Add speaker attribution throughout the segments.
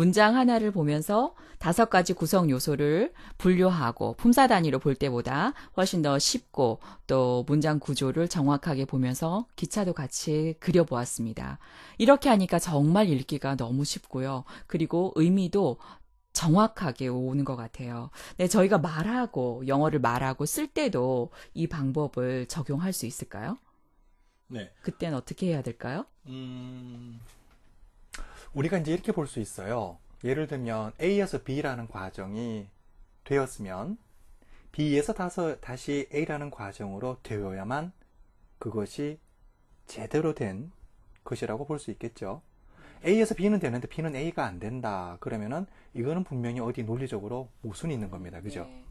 Speaker 1: 문장 하나를 보면서 5가지 구성 요소를 분류하고 품사 단위로 볼 때보다 훨씬 더 쉽고 또 문장 구조를 정확하게 보면서 기차도 같이 그려보았습니다. 이렇게 하니까 정말 읽기가 너무 쉽고요. 그리고 의미도 정확하게 오는 것 같아요. 네, 저희가 영어를 말하고 쓸 때도 이 방법을 적용할 수 있을까요?
Speaker 2: 네.
Speaker 1: 그땐 어떻게 해야 될까요?
Speaker 2: 우리가 이제 이렇게 볼 수 있어요. 예를 들면 A에서 B라는 과정이 되었으면 B에서 다시 A라는 과정으로 되어야만 그것이 제대로 된 것이라고 볼 수 있겠죠. A에서 B는 되는데 B는 A가 안 된다. 그러면은 이거는 분명히 어디 논리적으로 모순이 있는 겁니다. 그죠?
Speaker 1: 네.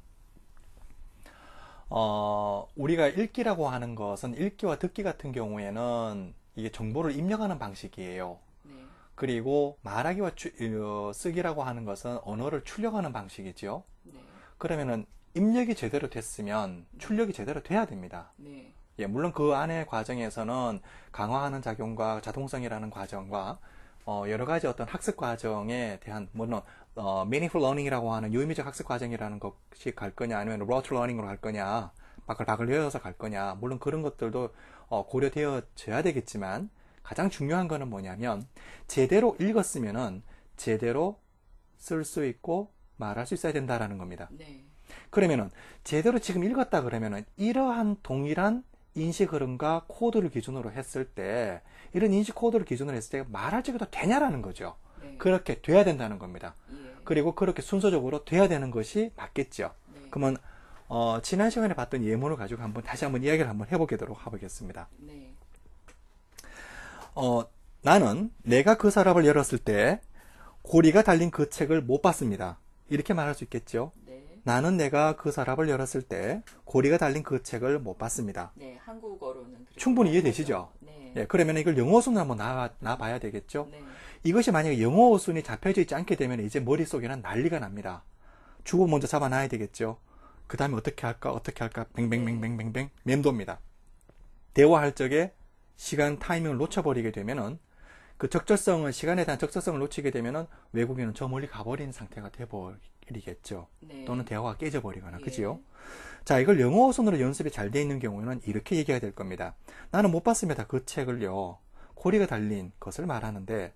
Speaker 2: 우리가 읽기라고 하는 것은 읽기와 듣기 같은 경우에는 이게 정보를 입력하는 방식이에요.
Speaker 1: 네.
Speaker 2: 그리고 말하기와 쓰기라고 하는 것은 언어를 출력하는 방식이죠.
Speaker 1: 네.
Speaker 2: 그러면은 입력이 제대로 됐으면 출력이 제대로 돼야 됩니다.
Speaker 1: 네.
Speaker 2: 예, 물론 그 안의 과정에서는 강화하는 작용과 자동성이라는 과정과 여러 가지 어떤 학습 과정에 대한 물론 meaningful learning이라고 하는 유의미적 학습 과정이라는 것이 갈 거냐 아니면 rote learning으로 갈 거냐 바글바글 외워서 갈 거냐 물론 그런 것들도 고려되어져야 되겠지만 가장 중요한 거는 뭐냐면 제대로 읽었으면은 제대로 쓸 수 있고 말할 수 있어야 된다라는 겁니다.
Speaker 1: 네.
Speaker 2: 그러면은 제대로 지금 읽었다 그러면은 이러한 동일한 인식 흐름과 코드를 기준으로 했을 때 이런 인식 코드를 기준으로 했을 때 말할 적에도 되냐라는 거죠.
Speaker 1: 네.
Speaker 2: 그렇게 돼야 된다는 겁니다.
Speaker 1: 예.
Speaker 2: 그리고 그렇게 순서적으로 돼야 되는 것이 맞겠죠.
Speaker 1: 네.
Speaker 2: 그러면 지난 시간에 봤던 예문을 가지고 다시 한번 이야기를 한번 해보도록 하겠습니다.
Speaker 1: 네.
Speaker 2: 나는 내가 그 서랍을 열었을 때 고리가 달린 그 책을 못 봤습니다. 이렇게 말할 수 있겠죠.
Speaker 1: 네.
Speaker 2: 나는 내가 그 서랍을 열었을 때 고리가 달린 그 책을 못 봤습니다.
Speaker 1: 네. 한국어로는 그렇게
Speaker 2: 충분히
Speaker 1: 말하죠.
Speaker 2: 이해되시죠?
Speaker 1: 네.
Speaker 2: 예, 그러면 이걸 영어 순으로 한번 놔봐야 되겠죠.
Speaker 1: 네.
Speaker 2: 이것이 만약에 영어 순이 잡혀져 있지 않게 되면 이제 머릿속에는 난리가 납니다. 주어 먼저 잡아놔야 되겠죠. 그 다음에 어떻게 할까 뱅뱅뱅뱅뱅뱅 맴돕니다. 대화할 적에 시간 타이밍을 놓쳐버리게 되면은 그 시간에 대한 적절성을 놓치게 되면은 외국인은 저 멀리 가버린 상태가 돼버리겠죠.
Speaker 1: 네.
Speaker 2: 또는 대화가 깨져버리거나,
Speaker 1: 예.
Speaker 2: 그지요? 자, 이걸 영어 순으로 연습이 잘 돼 있는 경우에는 이렇게 얘기가 될 겁니다. 나는 못 봤습니다. 그 책을요. 고리가 달린 것을 말하는데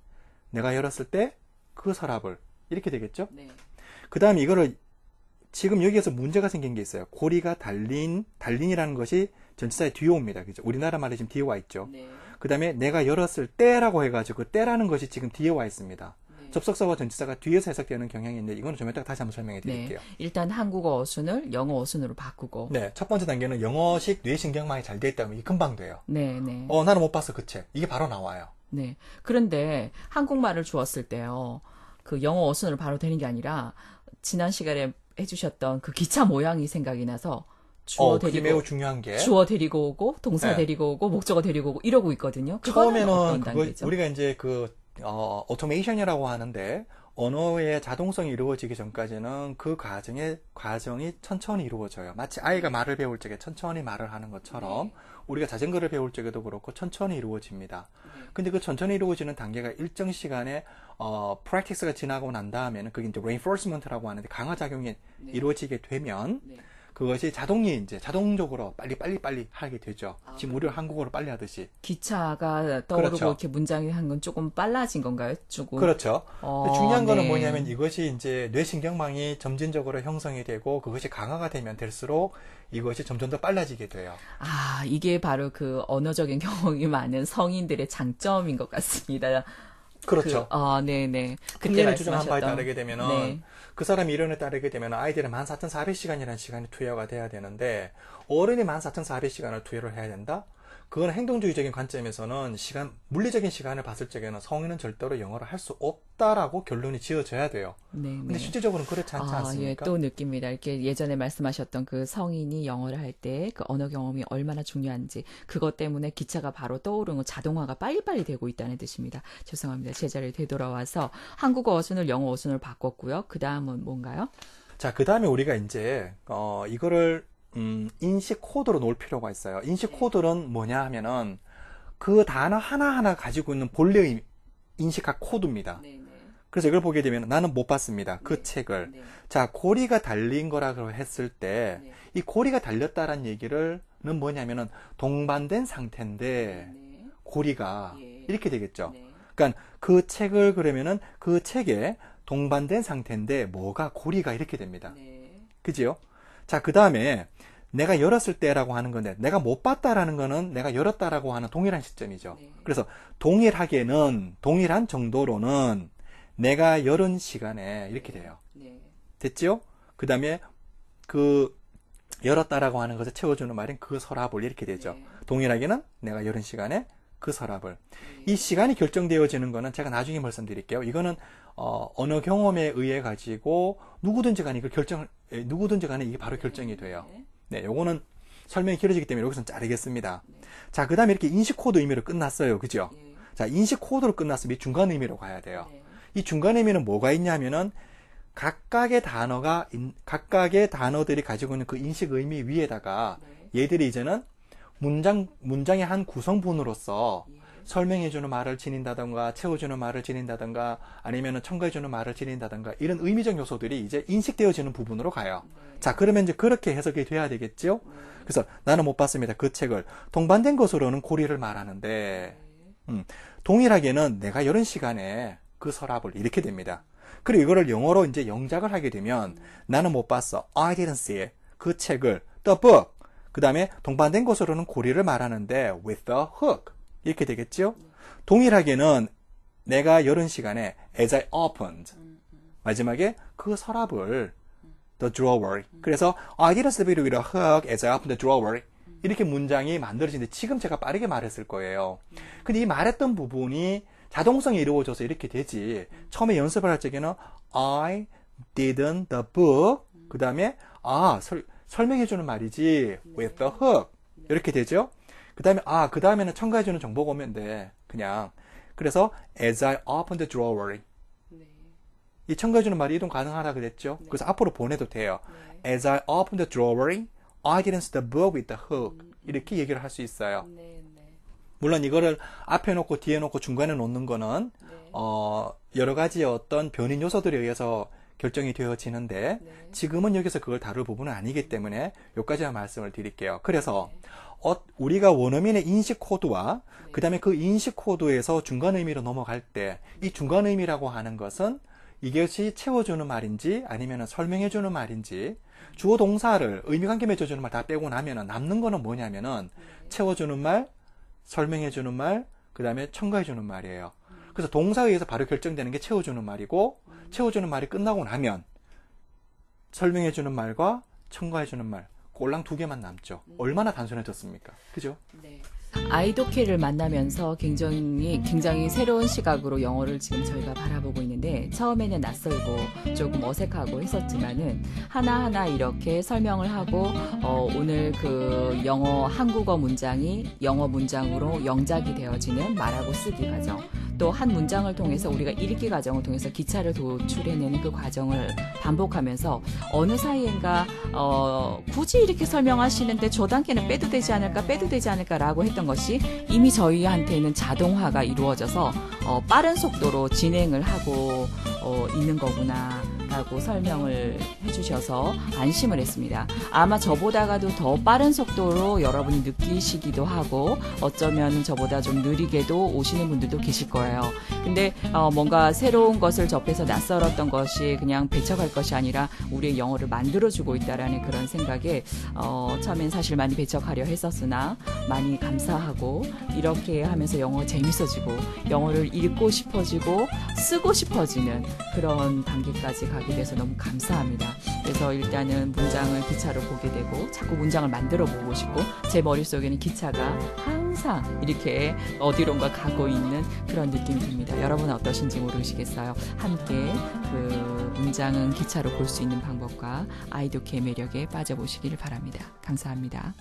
Speaker 2: 내가 열었을 때 그 서랍을 이렇게 되겠죠?
Speaker 1: 네.
Speaker 2: 그 다음에 이거를 지금 여기에서 문제가 생긴 게 있어요. 고리가 달린이라는 것이 전치사의 뒤에 옵니다. 그죠? 우리나라 말에 지금 뒤에 와 있죠.
Speaker 1: 네.
Speaker 2: 그 다음에 내가 열었을 때라고 해가지고 그 때라는 것이 지금 뒤에 와 있습니다.
Speaker 1: 네.
Speaker 2: 접속사와 전치사가 뒤에서 해석되는 경향이 있는데 이거는 좀 이따가 다시 한번 설명해 드릴게요.
Speaker 1: 네. 일단 한국어 어순을 영어 어순으로 바꾸고.
Speaker 2: 네, 첫 번째 단계는 영어식 뇌신경망이 잘 돼 있다면 이게 금방 돼요.
Speaker 1: 네, 네.
Speaker 2: 나는 못 봤어 그 책. 이게 바로 나와요.
Speaker 1: 네. 그런데 한국말을 주었을 때요. 그 영어 어순으로 바로 되는 게 아니라 지난 시간에 해주셨던 그 기차 모양이 생각이 나서
Speaker 2: 그게 매우 중요한 게
Speaker 1: 주어 데리고 오고 동사
Speaker 2: 네.
Speaker 1: 데리고 오고 목적어 데리고 오고 이러고 있거든요. 그거는 어떤 단계죠?
Speaker 2: 우리가 이제 오토메이션이라고 하는데 언어의 자동성이 이루어지기 전까지는 그 과정이 천천히 이루어져요. 마치 아이가 말을 배울 적에 천천히 말을 하는 것처럼
Speaker 1: 네.
Speaker 2: 우리가 자전거를 배울 적에도 그렇고 천천히 이루어집니다.
Speaker 1: 네.
Speaker 2: 근데 그 천천히 이루어지는 단계가 일정 시간에 practice가 지나고 난 다음에는 그게 이제 reinforcement라고 하는데 강화 작용이
Speaker 1: 네.
Speaker 2: 이루어지게 되면
Speaker 1: 네.
Speaker 2: 그것이 자동적으로 빨리 하게 되죠. 지금 우리가 한국어로 빨리 하듯이.
Speaker 1: 기차가 떠오르고
Speaker 2: 그렇죠.
Speaker 1: 이렇게 문장이 한 건 조금 빨라진 건가요? 조금.
Speaker 2: 그렇죠. 근데 중요한 거는
Speaker 1: 네.
Speaker 2: 뭐냐면 이것이 이제 뇌신경망이 점진적으로 형성이 되고 그것이 강화가 되면 될수록 이것이 점점 더 빨라지게 돼요.
Speaker 1: 아, 이게 바로 그 언어적인 경험이 많은 성인들의 장점인 것 같습니다.
Speaker 2: 그렇죠.
Speaker 1: 네네. 그때
Speaker 2: 흥미를 주장한 바에
Speaker 1: 말씀하셨던.
Speaker 2: 따르게 되면은
Speaker 1: 네.
Speaker 2: 그 사람 이론에 따르게 되면 아이들은 14,400시간이라는 시간이 투여가 돼야 되는데 어른이 14,400시간을 투여를 해야 된다? 그건 행동주의적인 관점에서는 물리적인 시간을 봤을 적에는 성인은 절대로 영어를 할 수 없다라고 결론이 지어져야 돼요.
Speaker 1: 네,
Speaker 2: 근데
Speaker 1: 네.
Speaker 2: 실질적으로는 그렇지 않지
Speaker 1: 예,
Speaker 2: 않습니까?
Speaker 1: 또 느낍니다. 이렇게 예전에 말씀하셨던 그 성인이 영어를 할 때 그 언어 경험이 얼마나 중요한지 그것 때문에 기차가 바로 떠오르고 자동화가 빨리빨리 되고 있다는 뜻입니다. 죄송합니다. 제자리에 되돌아와서 한국어 어순을 영어 어순으로 바꿨고요. 그 다음은 뭔가요?
Speaker 2: 자, 그 다음에 우리가 이제 이거를 인식 코드로 놓을 필요가 있어요. 인식 코드는 뭐냐 하면은 그 단어 하나하나 가지고 있는 본래의 인식학 코드입니다.
Speaker 1: 네, 네.
Speaker 2: 그래서 이걸 보게 되면 나는 못 봤습니다. 그
Speaker 1: 네.
Speaker 2: 책을.
Speaker 1: 네.
Speaker 2: 자, 고리가 달린 거라고 했을 때,
Speaker 1: 네.
Speaker 2: 이 고리가 달렸다는 얘기는 뭐냐면은 동반된 상태인데,
Speaker 1: 네.
Speaker 2: 고리가
Speaker 1: 예.
Speaker 2: 이렇게 되겠죠.
Speaker 1: 네.
Speaker 2: 그러니까 그 책을 그러면은 그 책에 동반된 상태인데 뭐가 고리가 이렇게 됩니다.
Speaker 1: 네.
Speaker 2: 그지요? 자, 그 다음에 내가 열었을 때라고 하는 건데 내가 못 봤다라는 거는 내가 열었다라고 하는 동일한 시점이죠.
Speaker 1: 네.
Speaker 2: 그래서 동일한 정도로는 내가 열은 시간에 이렇게 돼요.
Speaker 1: 네.
Speaker 2: 됐지요? 그 다음에 그 열었다라고 하는 것을 채워주는 말인 그 서랍을 이렇게 되죠.
Speaker 1: 네.
Speaker 2: 동일하게는 내가 열은 시간에 그 서랍을.
Speaker 1: 네.
Speaker 2: 이 시간이 결정되어지는 거는 제가 나중에 말씀드릴게요. 이거는 언어 경험에 의해 가지고 누구든지 간에 이게 바로 결정이 돼요. 네, 요거는 설명이 길어지기 때문에 여기서는 자르겠습니다.
Speaker 1: 네.
Speaker 2: 자, 그 다음에 이렇게 인식 코드 의미로 끝났어요. 그죠?
Speaker 1: 예.
Speaker 2: 자, 인식 코드로 끝났으면 이 중간 의미로 가야 돼요.
Speaker 1: 네.
Speaker 2: 이 중간 의미는 뭐가 있냐면은 각각의 단어들이 가지고 있는 그 인식 의미 위에다가
Speaker 1: 네.
Speaker 2: 얘들이 이제는 문장의 한 구성분으로서
Speaker 1: 예.
Speaker 2: 설명해주는 말을 지닌다던가 채워주는 말을 지닌다던가 아니면 첨가해주는 말을 지닌다던가 이런 의미적 요소들이 이제 인식되어지는 부분으로 가요.
Speaker 1: 네.
Speaker 2: 자, 그러면 이제 그렇게 해석이 돼야 되겠죠?
Speaker 1: 네.
Speaker 2: 그래서 나는 못 봤습니다. 그 책을. 동반된 것으로는 고리를 말하는데
Speaker 1: 네.
Speaker 2: 동일하게는 내가 이런 시간에 그 서랍을 이렇게 됩니다. 그리고 이거를 영어로 이제 영작을 하게 되면 나는 못 봤어. I didn't see it. 그 책을 the book. 그 다음에 동반된 것으로는 고리를 말하는데 with the hook. 이렇게 되겠죠? 동일하게는 내가 열은 시간에 as I opened. 마지막에 그 서랍을 the drawer. 그래서 I didn't sleep with a hook as I opened the drawer. 이렇게 문장이 만들어지는데 지금 제가 빠르게 말했을 거예요. 근데 이 말했던 부분이 자동성이 이루어져서 이렇게 되지. 처음에 연습을 할 적에는 I didn't the book. 그 다음에 설명해주는 말이지 with the hook. 이렇게 되죠. 그 다음에는 첨가해주는 정보가 오면 돼. 그냥. 그래서 as I opened the drawer.
Speaker 1: 네.
Speaker 2: 이 첨가해주는 말이 이동 가능하다 그랬죠.
Speaker 1: 네.
Speaker 2: 그래서 앞으로 보내도 돼요.
Speaker 1: 네.
Speaker 2: As I opened the drawer, I didn't see the book with the hook. 이렇게 얘기를 할 수 있어요.
Speaker 1: 네. 네.
Speaker 2: 물론 이거를 앞에 놓고 뒤에 놓고 중간에 놓는 거는
Speaker 1: 네.
Speaker 2: 여러 가지 어떤 변인 요소들에 의해서 결정이 되어지는데
Speaker 1: 네.
Speaker 2: 지금은 여기서 그걸 다룰 부분은 아니기 때문에 여기까지만 말씀을 드릴게요. 그래서
Speaker 1: 네.
Speaker 2: 우리가 원어민의 인식 코드와
Speaker 1: 네.
Speaker 2: 그 다음에 그 인식 코드에서 중간 의미로 넘어갈 때 이 중간 의미라고 하는 것은 이것이 채워주는 말인지 아니면 설명해주는 말인지 주어 동사를 의미관계 맺어주는 말 다 빼고 나면은 남는 거는 뭐냐면은 채워주는 말, 설명해주는 말, 그 다음에 첨가해주는 말이에요. 그래서 동사에 의해서 바로 결정되는 게 채워주는 말이고 채워주는 말이 끝나고 나면 설명해주는 말과 첨가해주는 말 꼴랑 2개만 남죠. 얼마나 단순해졌습니까? 그죠?
Speaker 1: 네. 아이도케를 만나면서 굉장히 새로운 시각으로 영어를 지금 저희가 바라보고 있는데 처음에는 낯설고 조금 어색하고 했었지만은 하나하나 이렇게 설명을 하고 오늘 그 한국어 문장이 영어 문장으로 영작이 되어지는 말하고 쓰기 과정 또 한 문장을 통해서 우리가 읽기 과정을 통해서 기차를 도출해내는 그 과정을 반복하면서 어느 사이인가 굳이 이렇게 설명하시는데 저 단계는 빼도 되지 않을까라고 했던 것이 이미 저희한테는 자동화가 이루어져서 빠른 속도로 진행을 하고 있는 거구나 라고 설명을 해주셔서 안심을 했습니다. 아마 저보다가도 더 빠른 속도로 여러분이 느끼시기도 하고 어쩌면 저보다 좀 느리게도 오시는 분들도 계실 거예요. 근데 뭔가 새로운 것을 접해서 낯설었던 것이 그냥 배척할 것이 아니라 우리의 영어를 만들어주고 있다라는 그런 생각에 처음엔 사실 많이 배척하려 했었으나 많이 감사하고 이렇게 하면서 영어 재밌어지고 영어를 읽고 싶어지고 쓰고 싶어지는 그런 단계까지 가게 돼서 너무 감사합니다. 그래서 일단은 문장을 기차로 보게 되고 자꾸 문장을 만들어 보고 싶고 제 머릿속에는 기차가 항상 이렇게 어디론가 가고 있는 그런 느낌이 듭니다. 여러분은 어떠신지 모르시겠어요. 함께 그 문장은 기차로 볼 수 있는 방법과 아이도케의 매력에 빠져보시기를 바랍니다. 감사합니다.